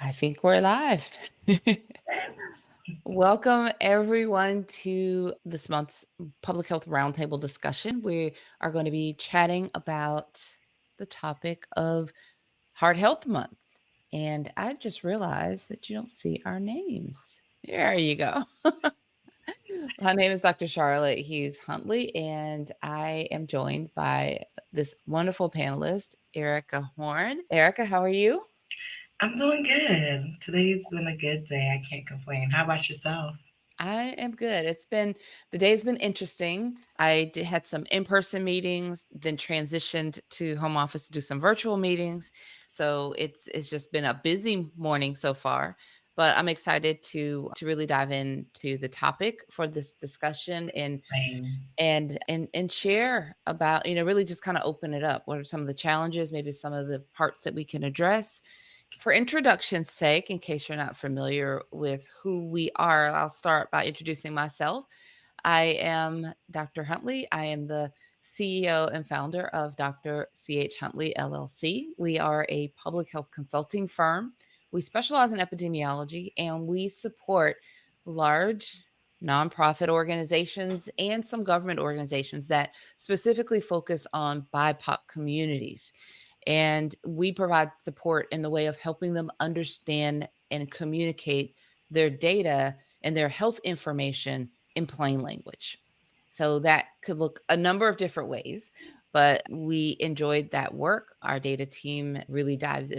I think we're live. Welcome, everyone, to this month's Public Health Roundtable discussion. We are going to be chatting about the topic of Heart Health Month. And I just realized that you don't see our names. There you go. My name is Dr. Charlotte Hughes Huntley, and I am joined by this wonderful panelist, Erica Horn. Erica, how are you? I'm doing good. Today's been a good day. I can't complain. How about yourself? I am good. The day's been interesting. Had some in-person meetings, then transitioned to home office to do some virtual meetings. So it's just been a busy morning so far. But I'm excited to really dive into the topic for this discussion Same. and share about, really just kind of open it up. What are some of the challenges, maybe some of the parts that we can address? For introduction's sake, in case you're not familiar with who we are, I'll start by introducing myself. I am Dr. Huntley. I am the CEO and founder of Dr. C.H. Huntley LLC. We are a public health consulting firm. We specialize in epidemiology and we support large nonprofit organizations and some government organizations that specifically focus on BIPOC communities. And we provide support in the way of helping them understand and communicate their data and their health information in plain language. So that could look a number of different ways, but we enjoyed that work. Our data team really delves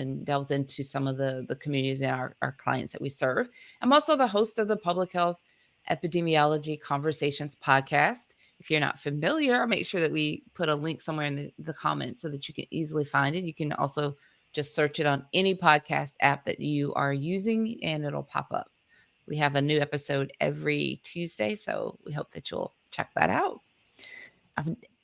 into some of the communities and our clients that we serve. I'm also the host of the Public Health Epidemiology Conversations podcast. If you're not familiar, make sure that we put a link somewhere in the comments so that you can easily find it. You can also just search it on any podcast app that you are using and it'll pop up. We have a new episode every Tuesday, so we hope that you'll check that out.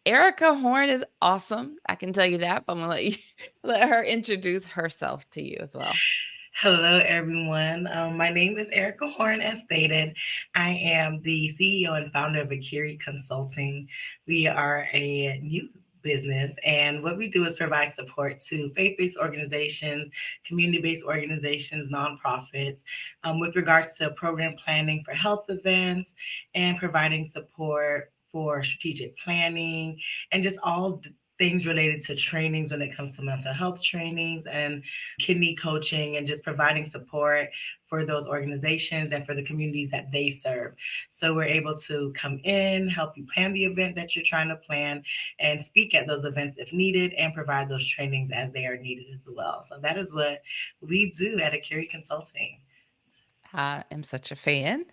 Erica Horn is awesome. I can tell you that, but I'm going to let her introduce herself to you as well. Hello, everyone. My name is Erica Horn, as stated. I am the CEO and founder of Akiri Consulting. We are a new business, and what we do is provide support to faith based organizations, community based organizations, nonprofits, with regards to program planning for health events and providing support for strategic planning and just all things related to trainings when it comes to mental health trainings and kidney coaching and just providing support for those organizations and for the communities that they serve. So we're able to come in, help you plan the event that you're trying to plan, and speak at those events if needed, and provide those trainings as they are needed as well. So that is what we do at Akiri Consulting. I am such a fan.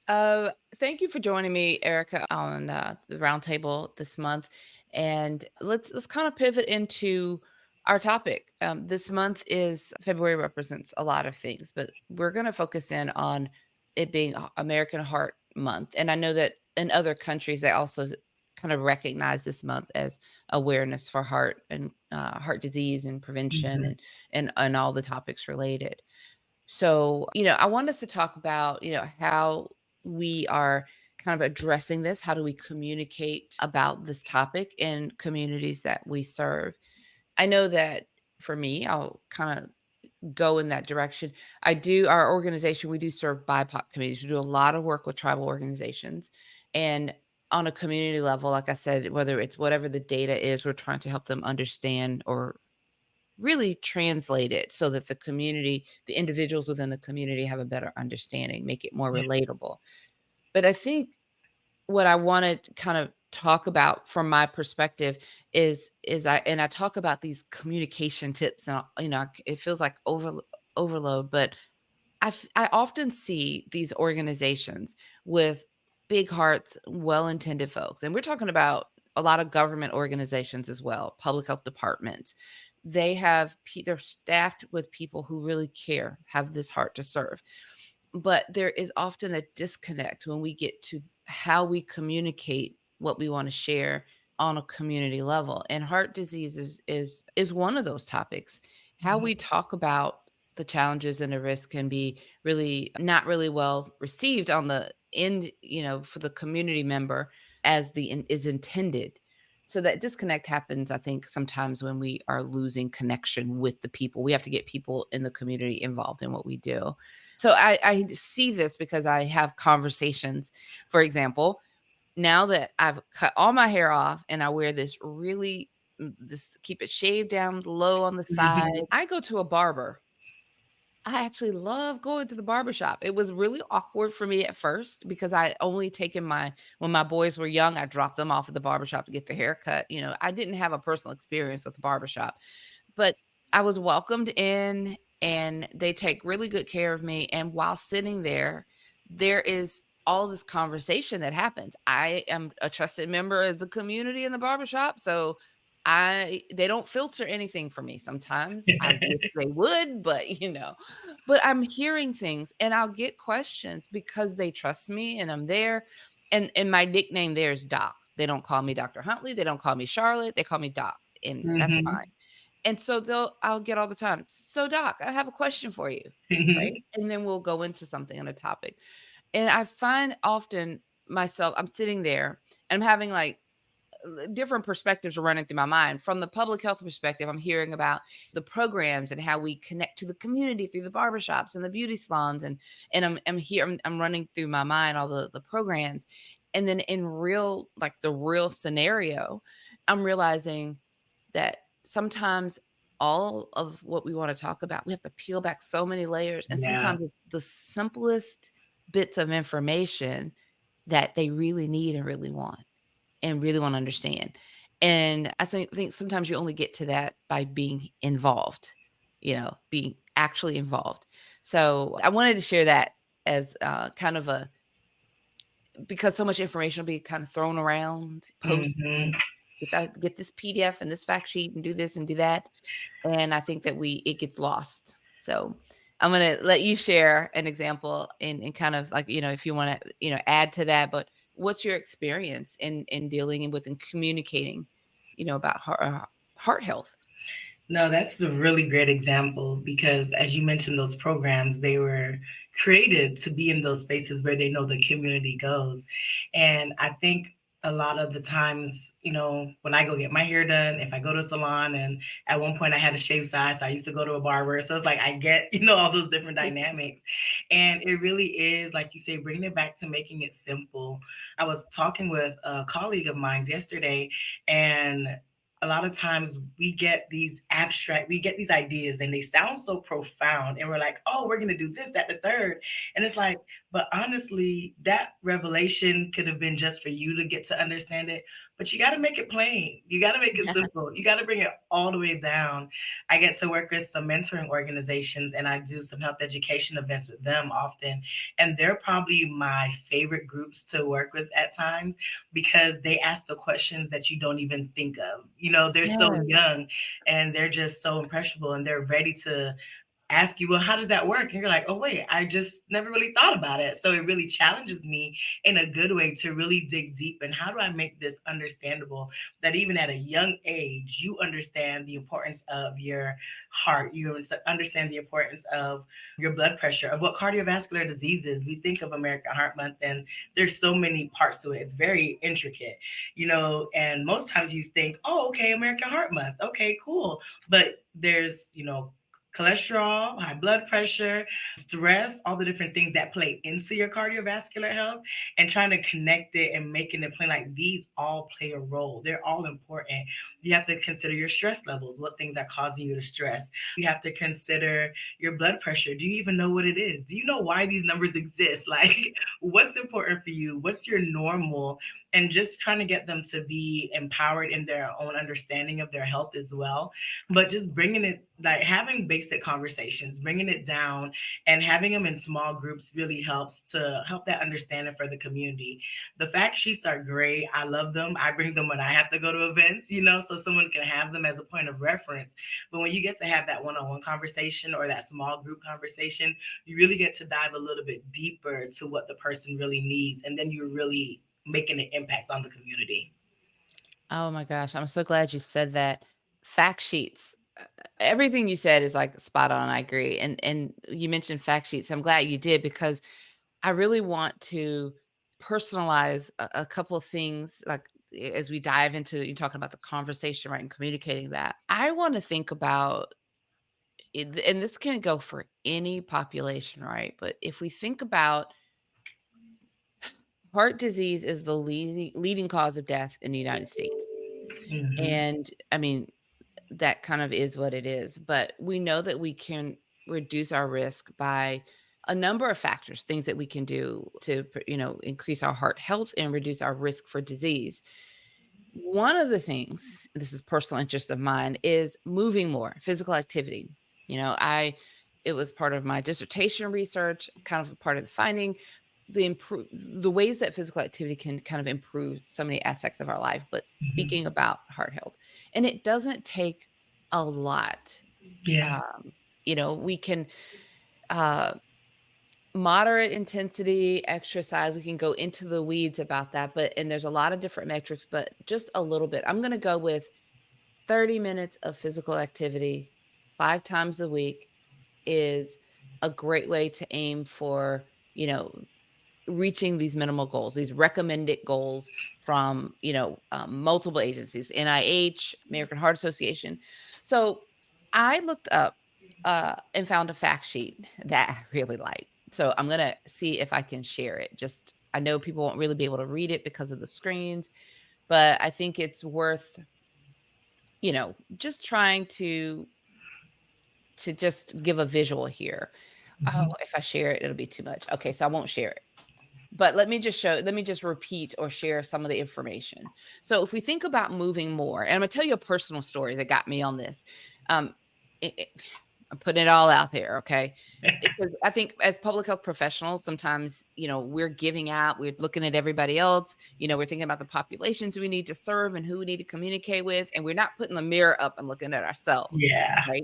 Uh, Thank you for joining me, Erica, on the roundtable this month. And let's kind of pivot into our topic. This month is February represents a lot of things, but we're going to focus in on it being American Heart Month. And I know that in other countries they also kind of recognize this month as awareness for heart and heart disease and prevention Mhm. and all the topics related. So, I want us to talk about, how we are kind of addressing this. How do we communicate about this topic in communities that we serve? I know that for me, I'll kind of go in that direction. Our organization, we do serve BIPOC communities. We do a lot of work with tribal organizations. And on a community level, like I said, whether it's whatever the data is, we're trying to help them understand or really translate it so that the individuals within the community have a better understanding, make it more Yeah. relatable. But I think what I wanna kind of talk about from my perspective I talk about these communication tips and, it feels like overload, but I often see these organizations with big hearts, well-intended folks, and we're talking about a lot of government organizations as well, public health departments. They're staffed with people who really care, have this heart to serve. But there is often a disconnect when we get to how we communicate what we want to share on a community level. And heart disease is one of those topics. How Mhm. we talk about the challenges and the risk can be really not really well received on the end, for the community member as is intended. So that disconnect happens, I think, sometimes when we are losing connection with the people. We have to get people in the community involved in what we do. So I see this because I have conversations. For example, now that I've cut all my hair off and I wear this really this keep it shaved down low on the side, Mhm. I go to a barber. I actually love going to the barbershop. It was really awkward for me at first because I only taken my when my boys were young, I dropped them off at the barbershop to get their hair cut. I didn't have a personal experience with the barbershop. But I was welcomed in, and they take really good care of me, and while sitting there, there is all this conversation that happens. I am a trusted member of the community in the barbershop, so they don't filter anything for me. Sometimes I wish they would, but I'm hearing things, and I'll get questions because they trust me and I'm there, and my nickname there is Doc. They don't call me Dr. Huntley, they don't call me Charlotte, they call me Doc, and that's fine. Mhm. And so I'll get all the time, "So doc, I have a question for you," right? Mhm. And then we'll go into something on a topic. And I find often myself I'm sitting there and I'm having, like, different perspectives are running through my mind. From the public health perspective, I'm hearing about the programs and how we connect to the community through the barbershops and the beauty salons, and I'm running through my mind all the programs. And then in the real scenario, I'm realizing that sometimes all of what we want to talk about, we have to peel back so many layers. And Yeah. sometimes it's the simplest bits of information that they really need and really want and really wanna understand. And think sometimes you only get to that by being involved, being actually involved. So, I wanted to share that as, kind of a because so much information will be kind of thrown around, posts, Mhm. get this PDF and this fact sheet and do this and do that, and I think that we it gets lost. So, I'm gonna let you share an example and kind of like, if you wanna, add to that, but what's your experience in dealing with and communicating, about heart health? No, that's a really great example because, as you mentioned, those programs, they were created to be in those spaces where they know the community goes. And I think a lot of the times, when I go get my hair done, if I go to a salon, and at one point I had a shave size, so I used to go to a barber. So it's like I get, all those different dynamics. And it really is, like you say, bringing it back to making it simple. I was talking with a colleague of mine yesterday, and a lot of times we get these ideas and they sound so profound. And we're like, oh, we're going to do this, that, the third. And it's like, but honestly, that revelation could have been just for you to get to understand it. But you got to make it plain. You got to make it simple. You got to bring it all the way down. I get to work with some mentoring organizations and I do some health education events with them often. And they're probably my favorite groups to work with at times because they ask the questions that you don't even think of. They're so Yes. young and they're just so impressionable and they're ready to ask you, well, how does that work? And you're like, oh, wait, I just never really thought about it. So it really challenges me in a good way to really dig deep. And how do I make this understandable that even at a young age, you understand the importance of your heart, you understand the importance of your blood pressure, of what cardiovascular diseases. We think of American Heart Month, and there's so many parts to it. It's very intricate, and most times you think, oh, okay, American Heart Month. Okay, cool. But there's, cholesterol, high blood pressure, stress, all the different things that play into your cardiovascular health, and trying to connect it and making it plain like these all play a role. They're all important. You have to consider your stress levels, what things are causing you to stress. You have to consider your blood pressure. Do you even know what it is? Do you know why these numbers exist? Like, what's important for you? What's your normal? And just trying to get them to be empowered in their own understanding of their health as well, but just bringing it, like having basic conversations, bringing it down and having them in small groups really helps to help that understanding for the community. The fact sheets are great. I love them. I bring them when I have to go to events, so someone can have them as a point of reference. But when you get to have that one-on-one conversation or that small group conversation, you really get to dive a little bit deeper to what the person really needs. And then you're really making an impact on the community. Oh my gosh, I'm so glad you said that. Fact sheets. Everything you said is like spot on. I agree. And you mentioned fact sheets. I'm glad you did because I really want to personalize a couple of things. Like as we dive into you talking about the conversation, right, and communicating that, I want to think about it, and this can go for any population, right? But if we think about heart disease is the leading cause of death in the United States. Mhm. And I mean, that kind of is what it is. But we know that we can reduce our risk by a number of factors, things that we can do to, increase our heart health and reduce our risk for disease. One of the things, this is personal interest of mine, is moving more, physical activity. It was part of my dissertation research, kind of a part of the finding, the ways that physical activity can kind of improve so many aspects of our life. But Mhm. speaking about heart health, and it doesn't take a lot. Yeah. Um, we can uh moderate intensity exercise, we can go into the weeds about that, but and there's a lot of different metrics, but just a little bit. I'm gonna go with 30 minutes of physical activity 5 times a week is a great way to aim for, reaching these minimal goals, these recommended goals from, multiple agencies, NIH, American Heart Association. So I looked up and found a fact sheet that I really like. So I'm going to see if I can share it. Just, I know people won't really be able to read it because of the screens, but I think it's worth, just trying to just give a visual here. Oh, Mhm. if I share it, it'll be too much. Okay, so I won't share it. But let me just repeat or share some of the information. So if we think about moving more, and I'm gonna tell you a personal story that got me on this. Um, I'm putting it all out there, okay? Because I think as public health professionals, sometimes, we're giving out, we're looking at everybody else, we're thinking about the populations we need to serve and who we need to communicate with, and we're not putting the mirror up and looking at ourselves, Yeah. right?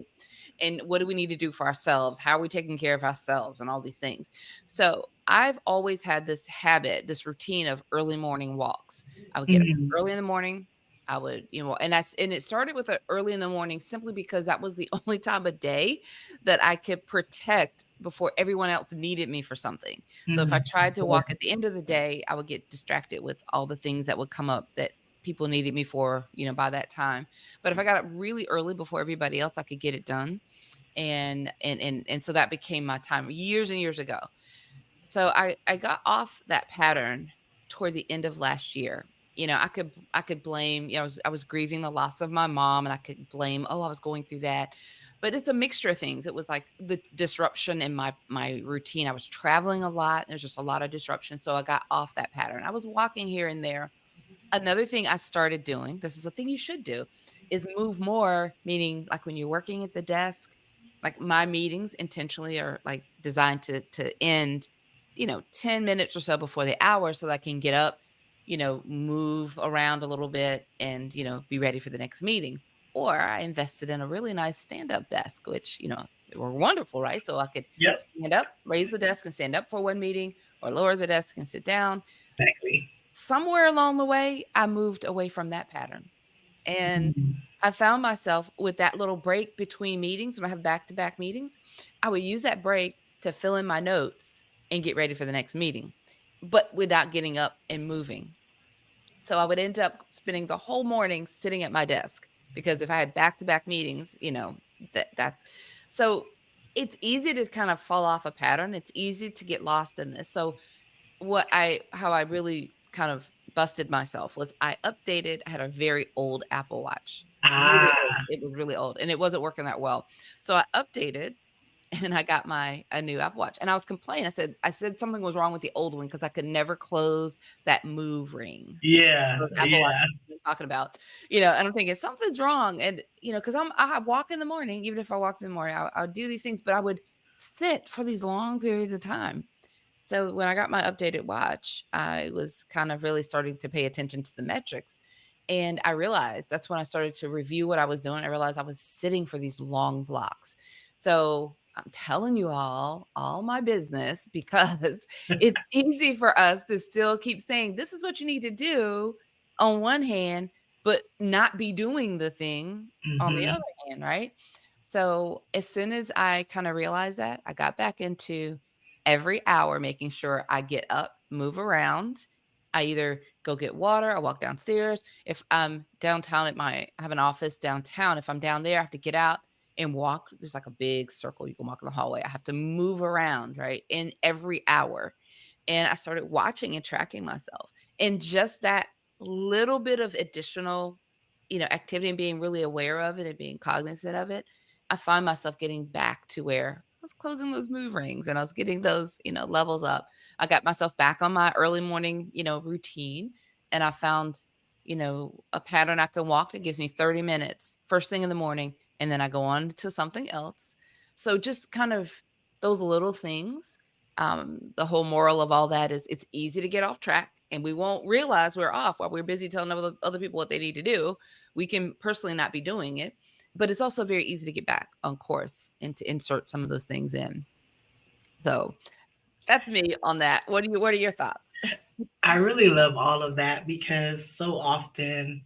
And what do we need to do for ourselves? How are we taking care of ourselves and all these things? So I've always had this habit, this routine of early morning walks. I would get up Mhm. early in the morning. I would, and it started with a early in the morning simply because that was the only time of day that I could protect before everyone else needed me for something. So if I Mhm. tried to walk Important. at the end of the day, I would get distracted with all the things that would come up that people needed me for, by that time. But if I got up really early before everybody else, I could get it done. And so that became my time years and years ago. So I got off that pattern toward the end of last year. I could blame, I was grieving the loss of my mom, and I could blame, oh, I was going through that. But it's a mixture of things. It was like the disruption in my routine. I was traveling a lot. There's just a lot of disruption. So I got off that pattern. I was walking here and there. Another thing I started doing, this is a thing you should do, is move more, meaning like when you're working at the desk, like my meetings intentionally are like designed to end, 10 minutes or so before the hour so that I can get up, move around a little bit and, be ready for the next meeting. Or I invested in a really nice stand-up desk, which, were wonderful, right? So I could Yep. stand up, raise the desk and stand up for one meeting, or lower the desk and sit down. Exactly. Somewhere along the way, I moved away from that pattern, and Mhm. I found myself with that little break between meetings when I have back-to-back meetings, I would use that break to fill in my notes and get ready for the next meeting, but without getting up and moving. So I would end up spending the whole morning sitting at my desk because if I had back-to-back meetings, that's so it's easy to kind of fall off a pattern. It's easy to get lost in this. So how I really kind of busted myself was I had a very old Apple Watch, really old. Ah. It was really old, and it wasn't working that well. So I updated, and I got a new Apple Watch, and I was complaining. I said something was wrong with the old one because I could never close that move ring. Yeah. Those Apple Yeah. Watches I'm talking about, and I'm thinking something's wrong, and, because I walk in the morning, even if I walked in the morning, I would do these things, but I would sit for these long periods of time. So when I got my updated watch, I was kind of really starting to pay attention to the metrics. And I realized that's when I started to review what I was doing. I realized I was sitting for these long blocks. So I'm telling you all my business, because it's easy for us to still keep saying, this is what you need to do on one hand, but not be doing the thing on the other Mhm. hand, right? So as soon as I kind of realized that, I got back into every hour making sure I get up, move around. I either go get water, I walk downstairs. If I'm downtown I have an office downtown. If I'm down there, I have to get out and walk. There's like a big circle you can walk in the hallway. I have to move around, right? In every hour. And I started watching and tracking myself. And just that little bit of additional, activity and being really aware of it and being cognizant of it, I find myself getting back to where I was closing those move rings and I was getting those, levels up. I got myself back on my early morning, routine, and I found, a pattern I can walk that gives me 30 minutes first thing in the morning, and then I go on to something else. So just kind of those little things. The whole moral of all that is it's easy to get off track and we won't realize we're off while we're busy telling other people what they need to do. We can personally not be doing it, but it's also very easy to get back on course and to insert some of those things in. So that's me on that. What are your thoughts? I really love all of that because so often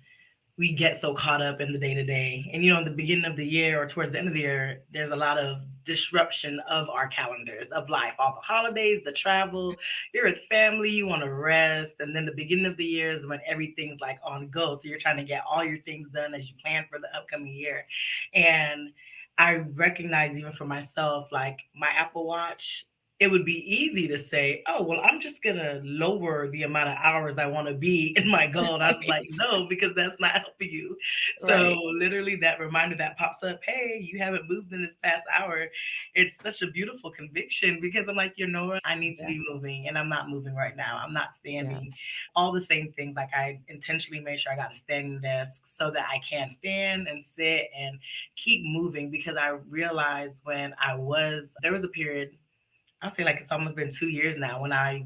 we get so caught up in the day to day. And, in the beginning of the year or towards the end of the year, there's a lot of disruption of our calendars of life, all the holidays, the travel, you're with family, you want to rest. And then the beginning of the year is when everything's like on go. So you're trying to get all your things done as you plan for the upcoming year. And I recognize even for myself, like my Apple Watch, it would be easy to say, oh, well, I'm just going to lower the amount of hours I want to be in my goal. And I was like, Right. no, because that's not helping you. So, Right. literally, that reminder that pops up, hey, you haven't moved in this past hour. It's such a beautiful conviction because I'm like, what? I need to Yeah. be moving and I'm not moving right now. I'm not Yeah. standing. All the same things. Like, I intentionally made sure I got a standing desk so that I can stand and sit and keep moving because I realized there was a period, I'll say like it's almost been 2 years now when I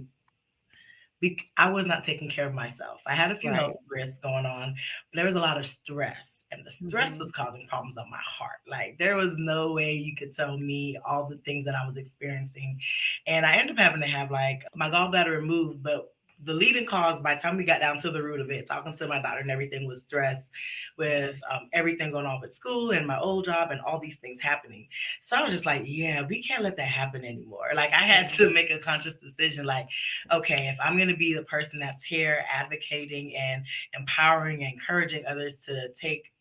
was not taking care of myself. I had a few health Right. risks going on, but there was a lot of stress, and the stress Mhm. was causing problems on my heart. Like there was no way you could tell me all the things that I was experiencing, and I ended up having to have like my gallbladder removed, but the leading cause by the time we got down to the root of it, talking to my doctor and everything, was stress with everything going on with school and my old job and all these things happening. So I was just like, yeah, we can't let that happen anymore. Like I had Yeah. to make a conscious decision, like, okay, if I'm going to be the person that's here advocating and empowering and encouraging others to take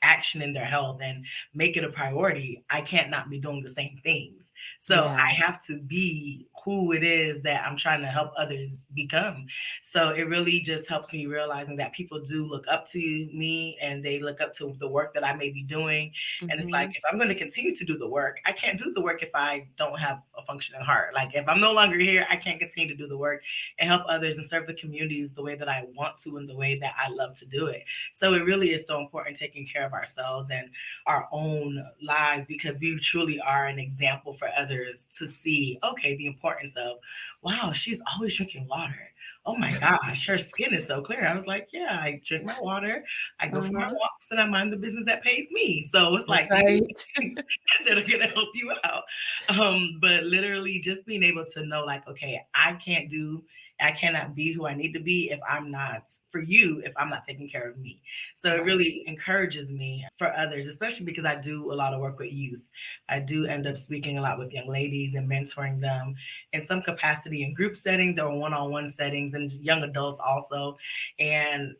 action in their health and make it a priority, I can't not be doing the same things. So Yeah. I have to be who it is that I'm trying to help others become. So it really just helps me realizing that people do look up to me and they look up to the work that I may be doing. And it's like, Mhm. if I'm going to continue to do the work, I can't do the work if I don't have a functioning heart. Like if I'm no longer here, I can't continue to do the work and help others and serve the communities the way that I want to and the way that I love to do it. So it really is so important taking care of ourselves and our own lives because we truly are an example for others to see, okay, the importance of, wow, she's always drinking water. Oh my gosh, her skin is so clear. I was like, yeah, I drink my water, I go for my Uh-huh. walks, and I mind the business that pays me. So it's like these are the Right. things that are gonna help you out. But literally just being able to know, like, okay, I cannot be who I need to be if I'm not for you, if I'm not taking care of me. So it Right. really encourages me for others, especially because I do a lot of work with youth. I do end up speaking a lot with young ladies and mentoring them in some capacity in group settings or one-on-one settings and young adults also. And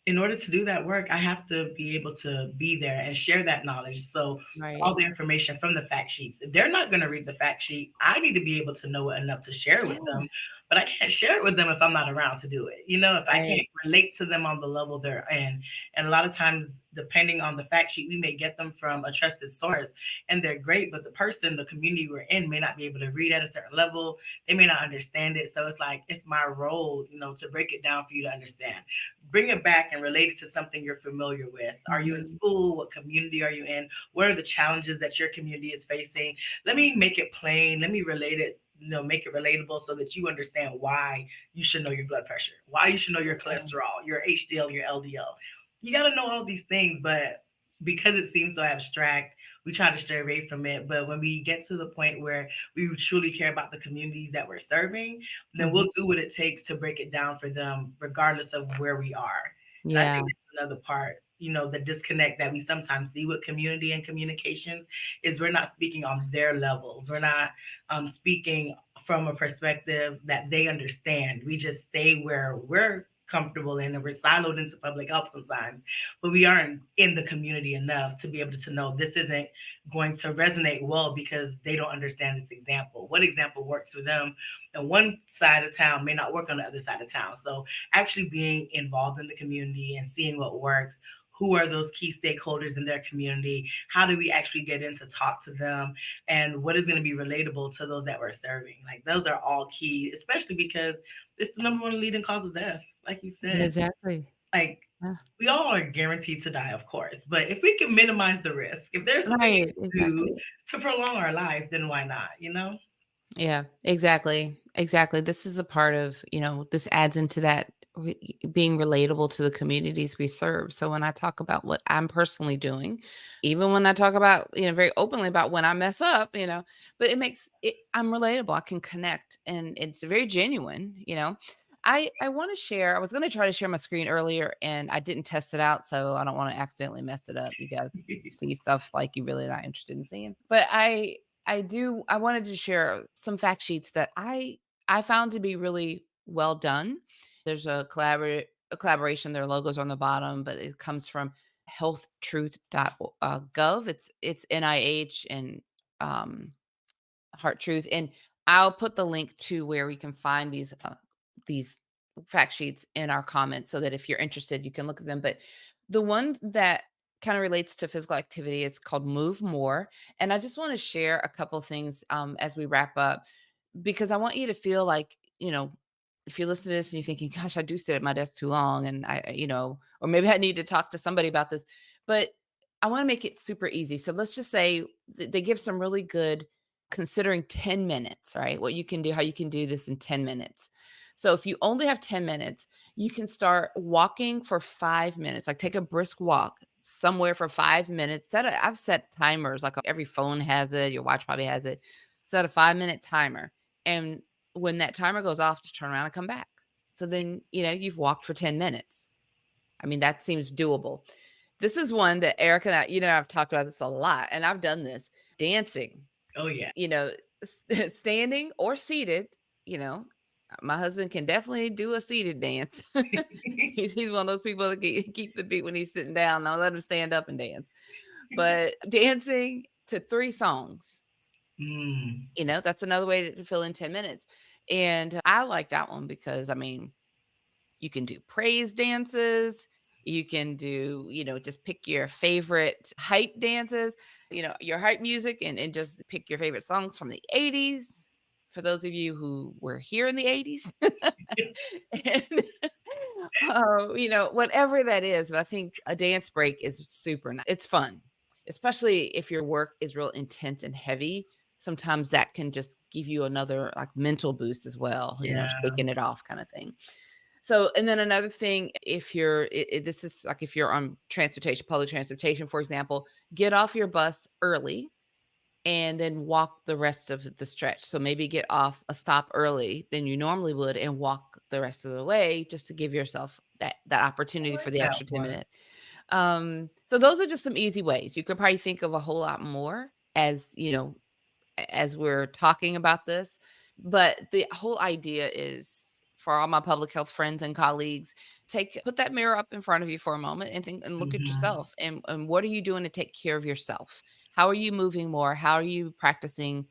in order to do that work, I have to be able to be there and share that knowledge. So all Right. the information from the fact sheets, if they're not going to read the fact sheet, I need to be able to know it enough to share with Yeah. them. But I can't share it with them if I'm not around to do it. If I can't Right. relate to them on the level they're in. And a lot of times, depending on the fact sheet, we may get them from a trusted source and they're great, but the community we're in may not be able to read at a certain level. They may not understand it. So it's like, it's my role, to break it down for you to understand, bring it back and relate it to something you're familiar with. Are you in Mhm. school? What community are you in? What are the challenges that your community is facing? Let me make it plain. Let me relate it, make it relatable so that you understand why you should know your blood pressure, why you should know your Yeah. cholesterol, your HDL, your LDL. You got to know all these things, but because it seems so abstract, we try to stray away from it. But when we get to the point where we truly care about the communities that we're serving, then Mhm. we'll do what it takes to break it down for them, regardless of where we are. And I Yeah. think that's another part, the disconnect that we sometimes see with community and communications is we're not speaking on their levels. We're not speaking from a perspective that they understand. We just stay where we're comfortable in and we're siloed into public health sometimes, but we aren't in the community enough to be able to know this isn't going to resonate well because they don't understand this example. What example works for them on one side of town may not work on the other side of town. So actually being involved in the community and seeing what works, who are those key stakeholders in their community, how do we actually get in to talk to them, and what is going to be relatable to those that we're serving. Like those are all key, especially because it's the number one leading cause of death. Like you said, Exactly. like Yeah. we all are guaranteed to die, of course, but if we can minimize the risk, if there's something we Right, can do exactly. to prolong our life, then why not, Yeah, exactly. Exactly. This is a part of, this adds into that being relatable to the communities we serve. So when I talk about what I'm personally doing, even when I talk about, very openly about when I mess up, but I'm relatable. I can connect and it's very genuine. I want to share. I was going to try to share my screen earlier and I didn't test it out. So I don't want to accidentally mess it up. You guys see stuff like you really not interested in seeing. But I wanted to share some fact sheets that I found to be really well done. There's a collaboration, their logos on the bottom, but it comes from healthtruth.gov. It's NIH and um Heart Truth, and I'll put the link to where we can find these fact sheets in our comments so that if you're interested, you can look at them. But the one that kind of relates to physical activity, it's called Move More, and I just want to share a couple things as we wrap up because I want you to feel like, if you listen to this and you're thinking, gosh, I do sit at my desk too long and or maybe I need to talk to somebody about this, but I want to make it super easy. So let's just say they give some really good considering 10 minutes, right? What you can do, how you can do this in 10 minutes. So if you only have 10 minutes, you can start walking for 5 minutes, like take a brisk walk somewhere for 5 minutes. I've set timers, like every phone has it, your watch probably has it. Set a 5 minute timer. And when that timer goes off, just turn around and come back. So then, you've walked for 10 minutes. I mean, that seems doable. This is one that Erica and I, I've talked about this a lot, and I've done this dancing, Oh yeah. you know, standing or seated, you know. My husband can definitely do a seated dance. He's one of those people that keep the beat when he's sitting down. I'll let him stand up and dance. But dancing to 3 songs, Mm. that's another way to fill in 10 minutes. And I like that one because, I mean, you can do praise dances. You can do, just pick your favorite hype dances, your hype music and just pick your favorite songs from the 80s. For those of you who were here in the 80s. And, whatever that is. But I think a dance break is super nice. It's fun, especially if your work is real intense and heavy. Sometimes that can just give you another like mental boost as well, Yeah. shaking it off kind of thing. So, and then another thing, if you're, this is like if you're on transportation, public transportation, for example, get off your bus early and then walk the rest of the stretch. So maybe get off a stop early than you normally would and walk the rest of the way just to give yourself that I opportunity for like the that extra 10 one. minutes. So those are just some easy ways. You could probably think of a whole lot more as we're talking about this. But the whole idea is for all my public health friends and colleagues, put that mirror up in front of you for a moment and think and look at Hmm. yourself and what are you doing to take care of yourself? How are you moving more? How are you practicing,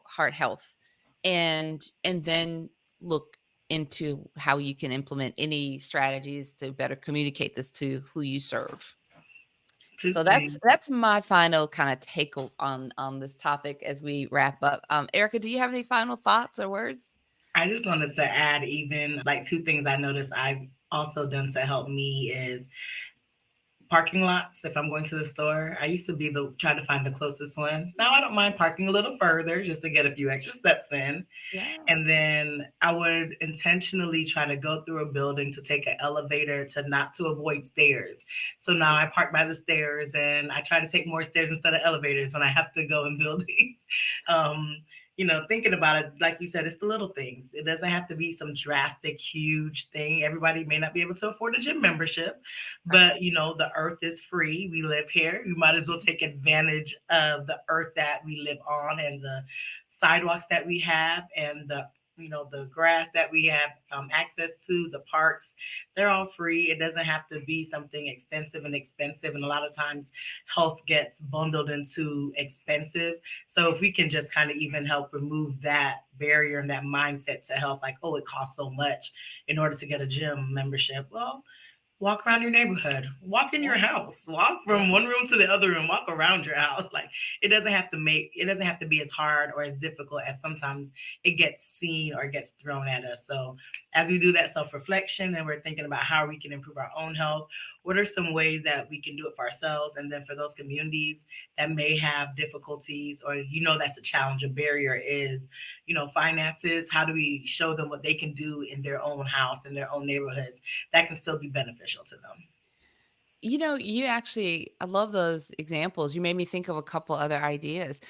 heart health? And then look into how you can implement any strategies to better communicate this to who you serve. Two So that's things. that's my final kind of take on this topic as we wrap up. Erica, do you have any final thoughts or words? I just wanted to add even like two things I noticed I've also done to help me is parking lots. If I'm going to the store, I used to be the try to find the closest one. Now I don't mind parking a little further just to get a few extra steps in. Yeah. And then I would intentionally try to go through a building to take an elevator to avoid stairs. So now Yeah. I park by the stairs and I try to take more stairs instead of elevators when I have to go in buildings. Um, thinking about it, like you said, it's the little things. It doesn't have to be some drastic, huge thing. Everybody may not be able to afford a gym membership, Right. but the earth is free. We live here. You might as well take advantage of the earth that we live on and the sidewalks that we have and the grass that we have access to, the parks, they're all free. It doesn't have to be something extensive and expensive, and a lot of times health gets bundled into expensive. So if we can just kind of even help remove that barrier and that mindset to health, like, oh, it costs so much in order to get a gym membership. Well, walk around your neighborhood, walk in your Yeah, house, walk yeah. from one room to the other room, walk around your house. Like, it doesn't have to be as hard or as difficult as sometimes it gets seen or gets thrown at us. So as we do that self-reflection and we're thinking about how we can improve our own health, what are some ways that we can do it for ourselves? And then for those communities that may have difficulties, or that's a challenge, a barrier is, finances. How do we show them what they can do in their own house, in their own neighborhoods, that can still be beneficial to them? You actually I love those examples. You made me think of a couple other ideas.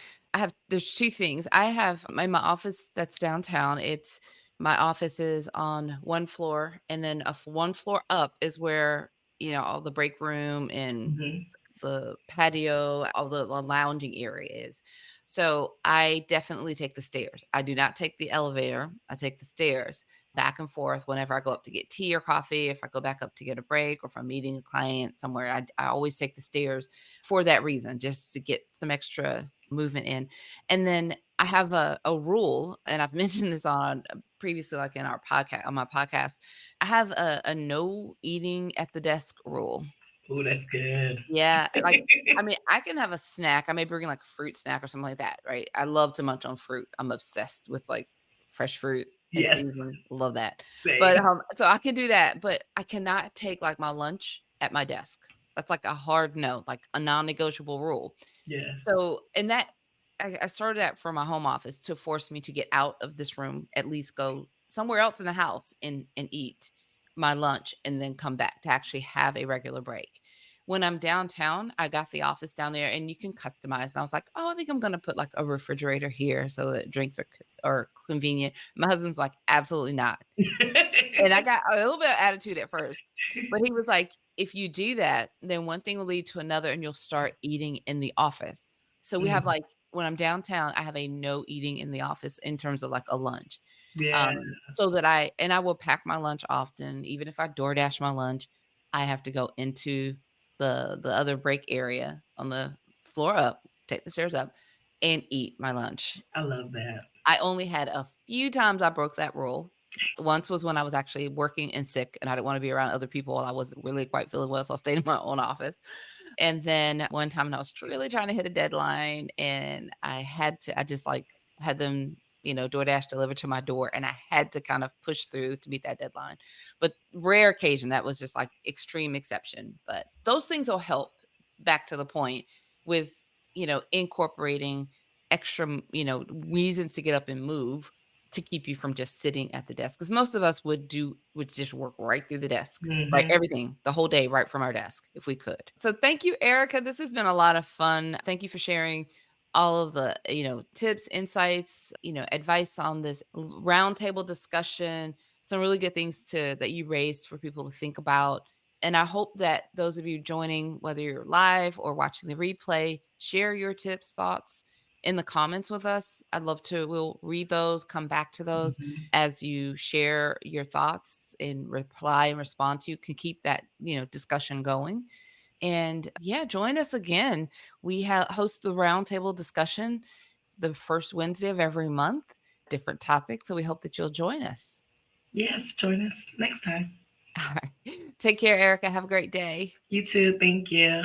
There's 2 things. I have my office that's downtown. It's My office is on 1 floor, and then 1 floor up is where, all the break room and Hmm. the patio, all the lounging area is. So I definitely take the stairs. I do not take the elevator. I take the stairs back and forth whenever I go up to get tea or coffee. If I go back up to get a break, or if I'm meeting a client somewhere, I always take the stairs for that reason, just to get some extra movement in. And then I have a rule, and I've mentioned this on previously, like in our podcast, on my podcast. I have a no eating at the desk rule. Oh, that's good. Yeah, I mean, I can have a snack. I may bring, like, a fruit snack or something like that, right? I love to munch on fruit. I'm obsessed with, like, fresh fruit in Yes, season. Love that. But, same. so I can do that, but I cannot take, like, my lunch at my desk. That's, like, a hard no, like, a non-negotiable rule. Yes. So, and that I started that for my home office to force me to get out of this room, at least go somewhere else in the house and eat my lunch, and then come back to actually have a regular break. When I'm downtown, I got the office down there and you can customize. And I was like, oh, I think I'm gonna put like a refrigerator here so that drinks are convenient. My husband's like, absolutely not. And I got a little bit of attitude at first, but he was like, "If you do that, then one thing will lead to another and you'll start eating in the office." So we have, Mm, like, when I'm downtown, I have a no eating in the office in terms of, like, a lunch. yeah, So that I will pack my lunch often. Even if I DoorDash my lunch, I have to go into the other break area on the floor up, take the stairs up, and eat my lunch. I love that. I only had a few times I broke that rule. Once was when I was actually working and sick, and I didn't wanna be around other people while I wasn't really quite feeling well, so I stayed in my own office. And then one time when I was really trying to hit a deadline, and I just, like, had them, DoorDash delivered to my door, and I had to kind of push through to meet that deadline. But rare occasion, that was just, like, extreme exception. But those things will help, back to the point, with, incorporating extra, reasons to get up and move to keep you from just sitting at the desk. Because most of us would just work right through the desk, right? Hmm. Everything, the whole day, right from our desk, if we could. So thank you, Erica. This has been a lot of fun. Thank you for sharing all of the, tips, insights, advice on this roundtable discussion. Some really good things that you raised for people to think about. And I hope that those of you joining, whether you're live or watching the replay, share your tips, thoughts in the comments with us. We'll read those, come back to those Hmm. as you share your thoughts and reply and respond to. You can keep that, discussion going. And yeah, join us again. We host the roundtable discussion the first Wednesday of every month, different topics. So we hope that you'll join us. Yes, join us next time. All right. Take care, Erica. Have a great day. You too. Thank you.